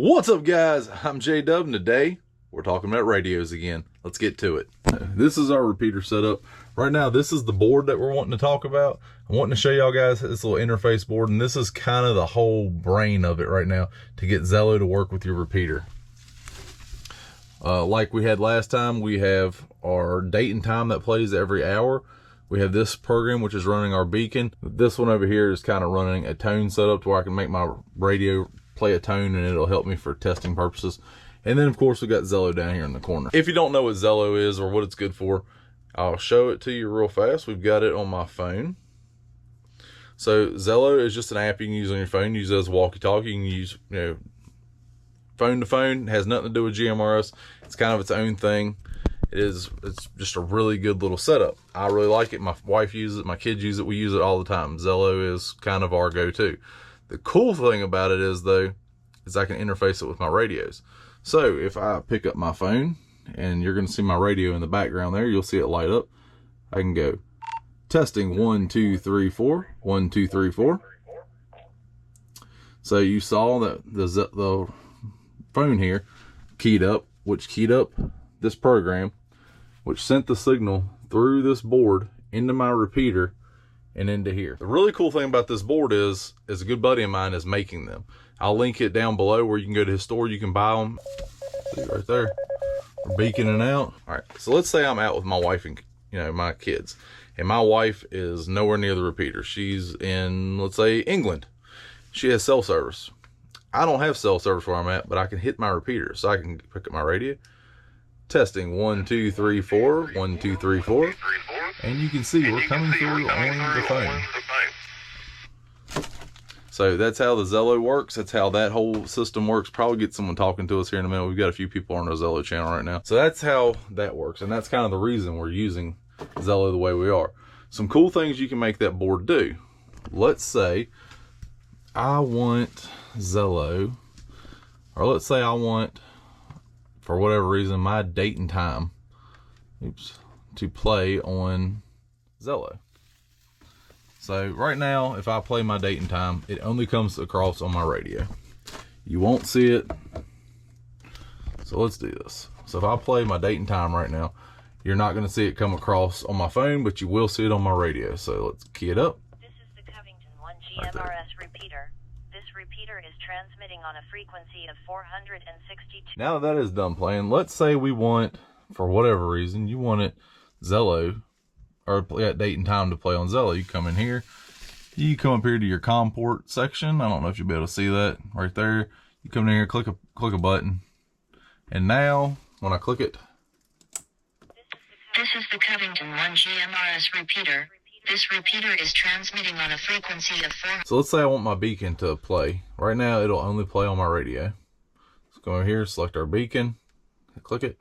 What's up, guys? I'm J-Dubb, and today we're talking about radios again. Let's get to it. This is our repeater setup. Right now, this is the board that we're wanting to talk about. I'm wanting to show y'all guys this little interface board, and this is kind of the whole brain of it right now to get Zello to work with your repeater. Like we had last time, we have our date and time that plays every hour. We have this program, which is running our beacon. This one over here is kind of running a tone setup to where I can make my radio play a tone, and it'll help me for testing purposes. And then, of course, we got Zello down here in the corner. If you don't know what Zello is or what it's good for, I'll show it to you real fast. We've got it on my phone. So Zello is just an app you can use on your phone. Use it as a walkie-talkie. You can use, phone to phone. It has nothing to do with G.M.R.S. It's kind of its own thing. It's just a really good little setup. I really like it. My wife uses it. My kids use it. We use it all the time. Zello is kind of our go-to. The cool thing about it is, though, is I can interface it with my radios. So if I pick up my phone, and you're going to see my radio in the background there, you'll see it light up. I can go testing 1 2 3 4 1 2 3 4. So you saw that the phone here keyed up, which keyed up this program, which sent the signal through this board into my repeater and into here. The really cool thing about this board is a good buddy of mine is making them. I'll link it down below where you can go to his store. You can buy them. See right there. We're beaconing out. All right, so let's say I'm out with my wife and my kids, and my wife is nowhere near the repeater. She's in, let's say, England. She has cell service. I don't have cell service where I'm at, but I can hit my repeater, so I can pick up my radio. Testing 1 2 3 4 1 2 3 4, and you can see we're coming through on the phone. So that's how the Zello works. That's how that whole system works. Probably get someone talking to us here in a minute. We've got a few people on our Zello channel right now. So that's how that works, and that's kind of the reason we're using Zello the way we are. Some cool things you can make that board do. Let's say I want Zello, or let's say I want, for whatever reason, my date and time, to play on Zello. So right now, if I play my date and time, it only comes across on my radio. You won't see it. So let's do this. So if I play my date and time right now, you're not going to see it come across on my phone, but you will see it on my radio. So let's key it up. This is the Covington G.M.R.S. repeater. This repeater is transmitting on a frequency of 462. Now that is done playing, let's say we want, for whatever reason, you want it Zello, or that date and time to play on Zello. You come in here, you come up here to your COM port section. I don't know if you'll be able to see that right there. You come in here, click a button, and now when I click it, this is the Covington G.M.R.S. repeater. This repeater is transmitting on a frequency of 4. So let's say I want my beacon to play. Right now it'll only play on my radio. Let's go over here, select our beacon, click it.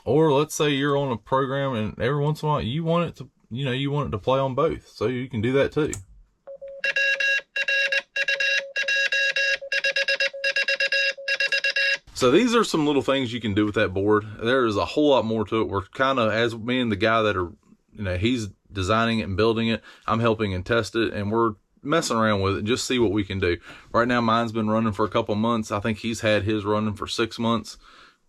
Or let's say you're on a program and every once in a while you want it to, you want it to play on both. So you can do that too. So these are some little things you can do with that board. There is a whole lot more to it. We're kind of, as me and the guy that are, he's designing it and building it, I'm helping and test it, and we're messing around with it, just see what we can do. Right now mine's been running for a couple months. I think he's had his running for 6 months.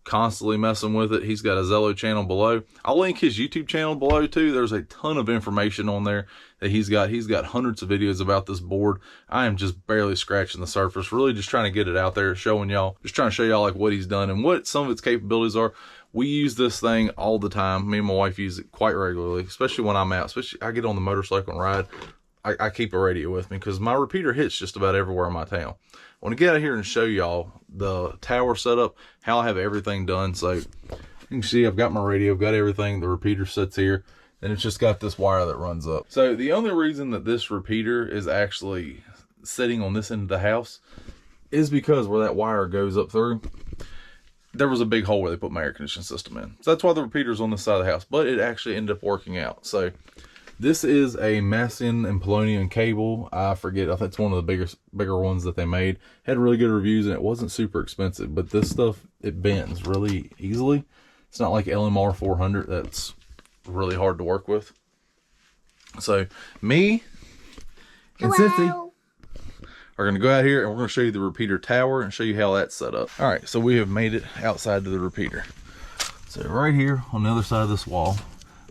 Constantly messing with it. He's got a Zello channel below. I'll link his YouTube channel below too. There's a ton of information on there that he's got. He's got hundreds of videos about this board. I am just barely scratching the surface, really just trying to get it out there, showing y'all, just trying to show y'all like what he's done and what some of its capabilities are. We use this thing all the time. Me and my wife use it quite regularly, especially when I'm out, especially I get on the motorcycle and ride. I keep a radio with me because my repeater hits just about everywhere in my town. I want to get out here and show y'all the tower setup, how I have everything done. So you can see I've got my radio, I've got everything. The repeater sits here, and it's just got this wire that runs up. So the only reason that this repeater is actually sitting on this end of the house is because where that wire goes up through, there was a big hole where they put my air conditioning system in. So that's why the repeater's on this side of the house, but it actually ended up working out. So this is a Massian and Polonium cable. I forget, I think it's one of the bigger ones that they made. Had really good reviews, and it wasn't super expensive, but this stuff, it bends really easily. It's not like LMR 400 that's really hard to work with. So me and Cincy are going to go out here and we're going to show you the repeater tower and show you how that's set up. All right, so we have made it outside to the repeater. So right here on the other side of this wall,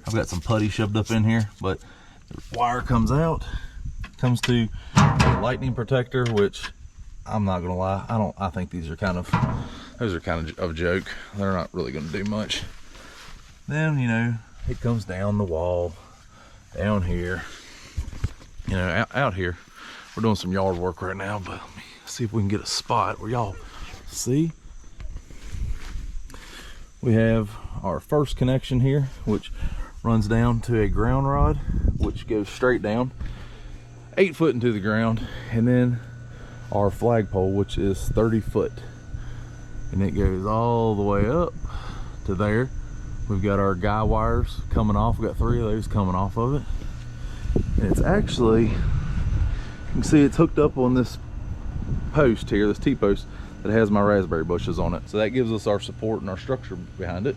I've got some putty shoved up in here, but the wire comes out, comes to the lightning protector, which I'm not gonna lie, I think these are kind of a joke. They're not really gonna do much. Then, you know, it comes down the wall, down here, you know, out here. We're doing some yard work right now, but let me see if we can get a spot where y'all see. We have our first connection here, which runs down to a ground rod, which goes straight down 8 foot into the ground, and then our flagpole, which is 30 foot, and it goes all the way up to there. We've got our guy wires coming off. We've got 3 of those coming off of it, and it's actually, you can see it's hooked up on this post here, this T-post that has my raspberry bushes on it. So that gives us our support and our structure behind it.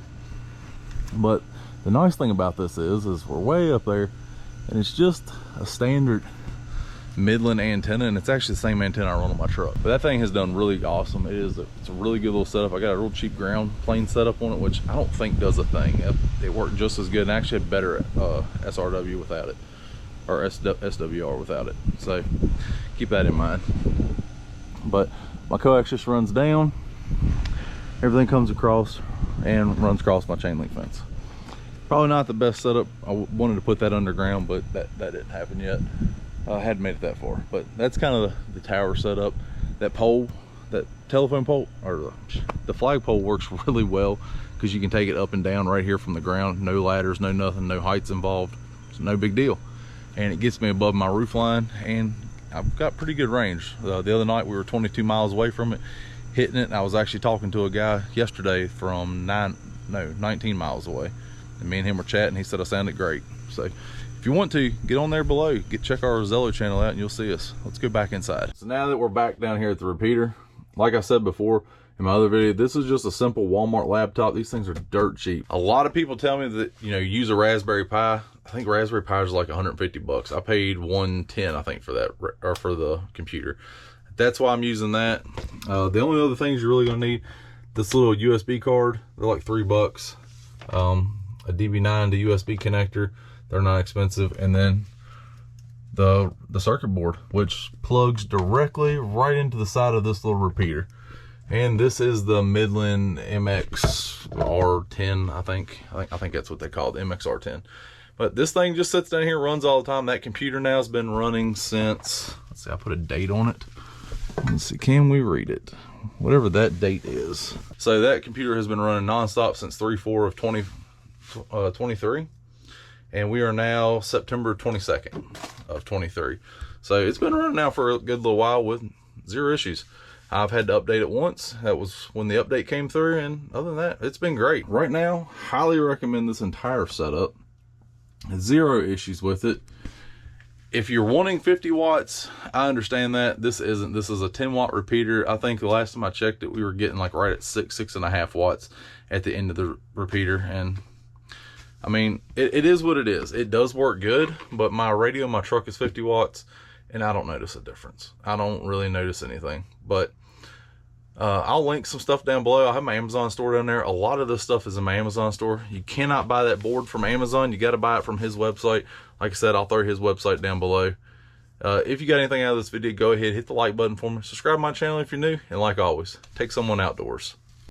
But the nice thing about this is we're way up there, and it's just a standard Midland antenna, and it's actually the same antenna I run on my truck. But that thing has done really awesome. It's a really good little setup. I got a real cheap ground plane setup on it, which I don't think does a thing. It worked just as good, and actually had better SRW without it, or SWR without it. So keep that in mind. But my coax just runs down, everything comes across and runs across my chain link fence. Probably not the best setup. I wanted to put that underground, but that didn't happen yet. I hadn't made it that far, but that's kind of the tower setup. That pole, that telephone pole, or the flagpole works really well because you can take it up and down right here from the ground. No ladders, no nothing, no heights involved. It's no big deal. And it gets me above my roof line, and I've got pretty good range. The other night we were 22 miles away from it, hitting it, and I was actually talking to a guy yesterday from 19 miles away, and me and him were chatting. He said I sounded great. So if you want to, get on there below, check our Zello channel out, and you'll see us. Let's go back inside. So now that we're back down here at the repeater, like I said before in my other video, this is just a simple Walmart laptop. These things are dirt cheap. A lot of people tell me that, you know, use a Raspberry Pi. I think Raspberry Pi is like 150 bucks. I paid $110, I think, for that, or for the computer. That's why I'm using that. The only other things you're really gonna need, this little USB card. They're like $3. A DB9 to USB connector. They're not expensive. And then the circuit board, which plugs directly right into the side of this little repeater. And this is the Midland MXR10, I think that's what they call it, the MXR10. But this thing just sits down here, runs all the time. That computer now has been running since, let's see, I put a date on it. Let's see, can we read it? Whatever that date is. So that computer has been running nonstop since 3/4 of 2023. And we are now September 22nd of 23. So it's been running now for a good little while with 0 issues. I've had to update it once. That was when the update came through, and other than that, it's been great. Right now, highly recommend this entire setup. 0 issues with it. If you're wanting 50 watts, I understand that. This isn't. This is a 10-watt repeater. I think the last time I checked it, we were getting like right at 6.5 watts at the end of the repeater. And I mean, it is what it is. It does work good, but my radio in my truck is 50 watts, and I don't notice a difference. I don't really notice anything. But I'll link some stuff down below. I have my Amazon store down there. A lot of this stuff is in my Amazon store. You cannot buy that board from Amazon. You got to buy it from his website. Like I said, I'll throw his website down below. If you got anything out of this video, go ahead, hit the like button for me. Subscribe to my channel if you're new. And like always, take someone outdoors.